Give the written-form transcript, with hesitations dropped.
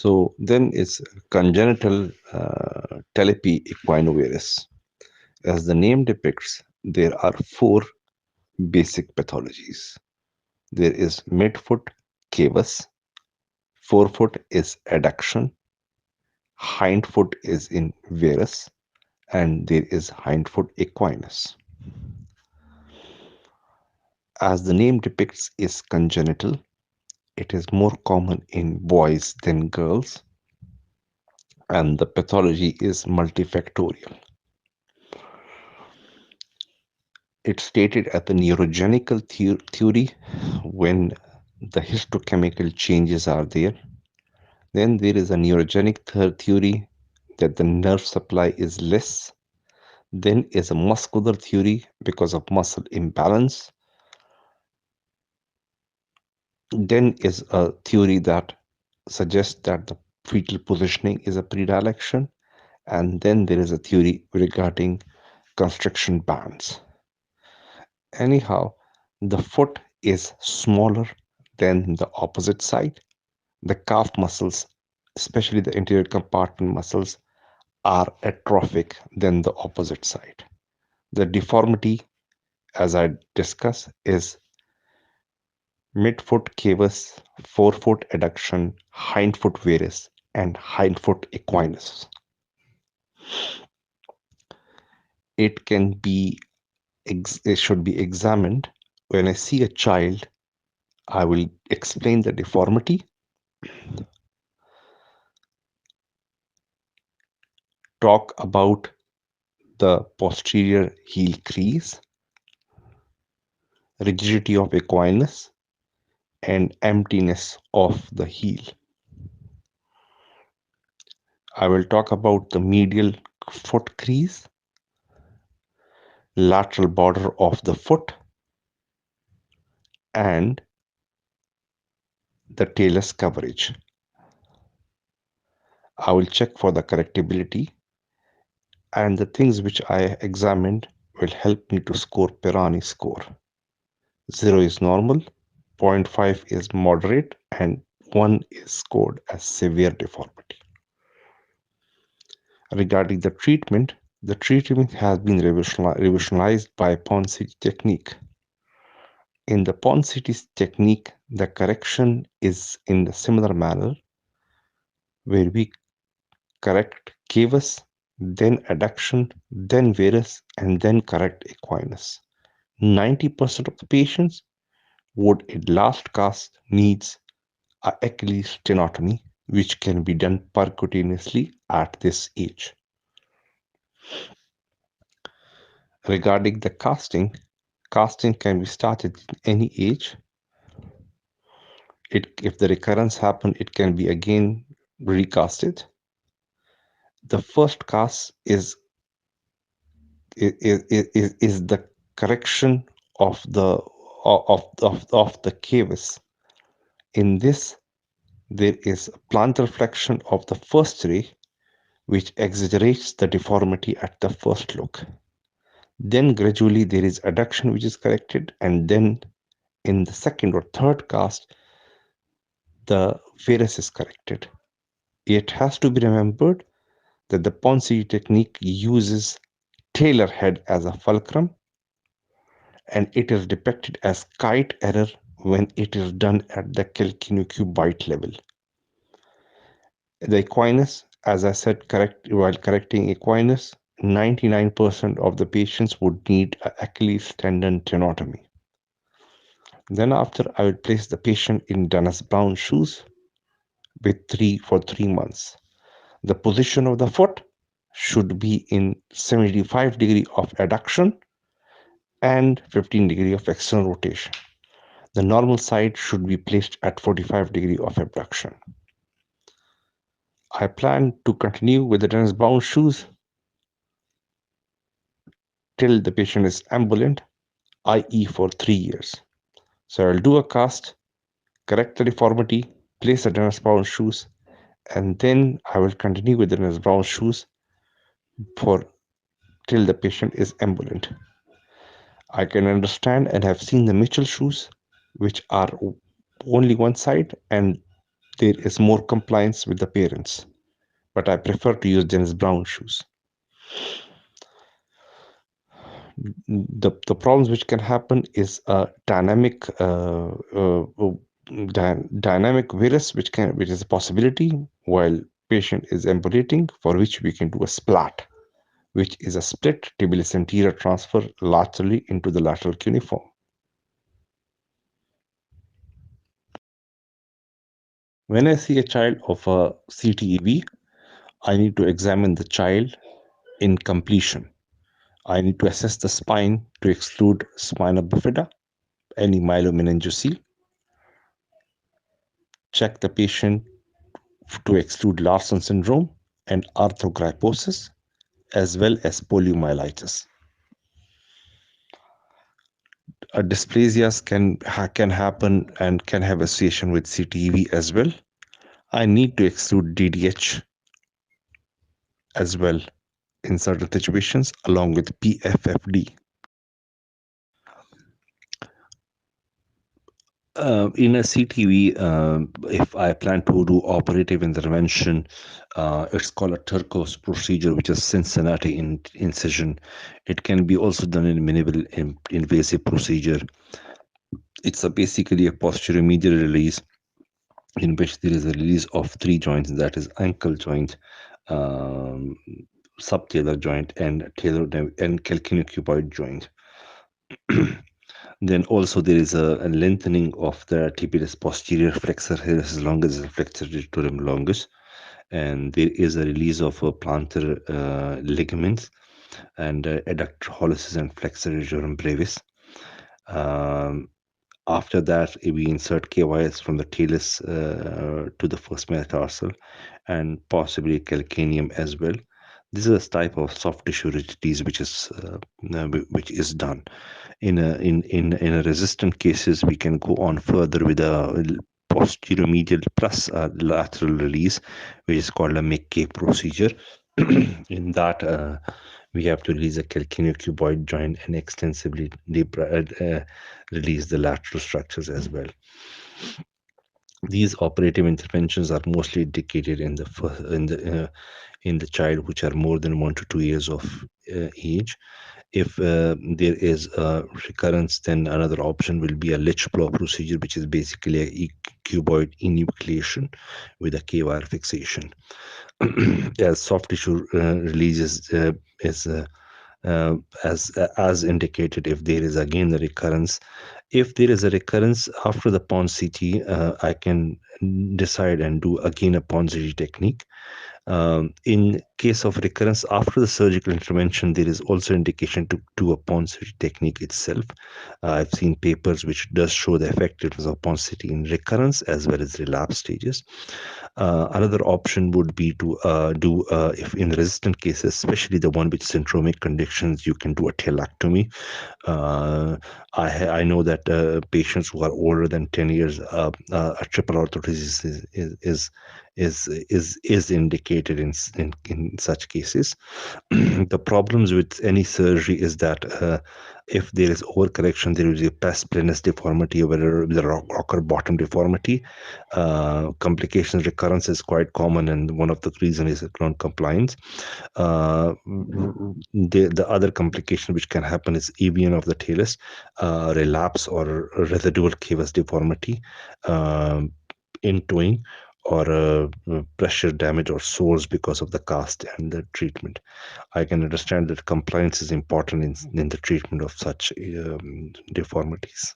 So then it's congenital talipy equinovarus. As the name depicts, there are four basic pathologies. There is midfoot cavus, forefoot is adduction, hindfoot is in varus, and there is hindfoot equinus. As the name depicts is congenital, it is more common in boys than girls, and the pathology is multifactorial. It's stated as the neurogenical theory when the histochemical changes are there. Then there is a neurogenic theory that the nerve supply is less. Then is a muscular theory because of muscle imbalance. Then is a theory that suggests that the fetal positioning is a predilection. And then there is a theory regarding constriction bands. Anyhow, the foot is smaller than the opposite side. The calf muscles, especially the anterior compartment muscles, are atrophic than the opposite side. The deformity, as I discussed, is midfoot cavus, forefoot adduction, hindfoot varus, and hindfoot equinus. It can be, it should be examined. When I see a child, I will explain the deformity, talk about the posterior heel crease, rigidity of equinus, and emptiness of the heel. I will talk about the medial foot crease, lateral border of the foot, and the talus coverage. I will check for the correctability, and the things which I examined will help me to score Pirani score. 0 is normal, 0.5 is moderate, and 1 is scored as severe deformity. Regarding the treatment has been revolutionized by Ponseti technique. In the Ponseti technique, the correction is in a similar manner where we correct cavus, then adduction, then varus, and then correct equinus. 90% of the patients would at last cast needs a Achilles tenotomy, which can be done percutaneously at this age. Regarding the casting can be started in any age. If the recurrence happen, it can be again recasted. The first cast is the correction of the cavus. In this, there is a plantar flexion of the first ray, which exaggerates the deformity at the first look. Then gradually there is adduction which is corrected, and then in the second or third cast, the varus is corrected. It has to be remembered that the Ponseti technique uses Taylor head as a fulcrum, and it is depicted as kite error when it is done at the calcaneocubite level. The equinus, as I said, while correcting equinus, 99% of the patients would need an Achilles tendon tenotomy. Then after, I will place the patient in Dennis Brown shoes for 3 months. The position of the foot should be in 75 degree of adduction and 15 degree of external rotation. The normal side should be placed at 45 degree of abduction. I plan to continue with the Dennis Brown shoes till the patient is ambulant, i.e. for 3 years. So I'll do a cast, correct the deformity, place the Dennis Brown shoes, and then I will continue with the Dennis Brown shoes till the patient is ambulant. I can understand and have seen the Mitchell shoes, which are only one side, and there is more compliance with the parents, but I prefer to use Dennis Brown shoes. The problems which can happen is a dynamic dynamic virus which is a possibility while patient is ambulating, for which we can do a splat, which is a split tibialis anterior transfer laterally into the lateral cuneiform. When I see a child of a CTEV, I need to examine the child in completion. I need to assess the spine to exclude spina bifida, any myelomeningocele, check the patient to exclude Larson syndrome and arthrogryposis, as well as poliomyelitis. Dysplasias can happen and can have association with CTEV as well. I need to exclude DDH as well in certain situations, along with PFFD. In a CTV, if I plan to do operative intervention, it's called a turquoise procedure, which is Cincinnati incision. It can be also done in minimal invasive procedure. It's basically a posterior medial release in which there is a release of three joints, that is ankle joint, subtalar joint, and talar and calcaneocuboid joint. Then also there is a lengthening of the tibialis posterior flexor hallucis longus and flexor digitorum longus, and there is a release of plantar ligaments and adductor hallucis and flexor digitorum brevis. After that, we insert KYS from the talus to the first metatarsal and possibly calcaneum as well. This is a type of soft tissue rigidities which is done. In a resistant cases, we can go on further with a posterior medial plus lateral release, which is called a McKay procedure. In that, we have to release a calcaneocuboid joint and extensively release the lateral structures as well. These operative interventions are mostly indicated in the child which are more than 1 to 2 years of age. If there is a recurrence, then another option will be a Litch-Plow procedure, which is basically a cuboid enucleation with a K-wire fixation. As soft tissue releases as indicated, if there is again a recurrence. If there is a recurrence after the Pons CT, I can decide and do again a Pons CT technique. In case of recurrence after the surgical intervention, there is also indication to do a Pons CT technique itself. I've seen papers which does show the effectiveness of Pons CT in recurrence as well as relapse stages. Another option would be to do, if in resistant cases, especially the one with syndromic conditions, you can do a talectomy. I know that patients who are older than 10 years, a triple orthosis is indicated in such cases. The problems with any surgery is that if there is overcorrection, there is a pes plenis deformity or the rocker bottom deformity. Complications recurrence is quite common, and one of the reasons is non-compliance. The other complication which can happen is EVN of the talus, relapse or residual cavus deformity, intoing, or pressure damage or sores because of the cast and the treatment. I can understand that compliance is important in the treatment of such deformities.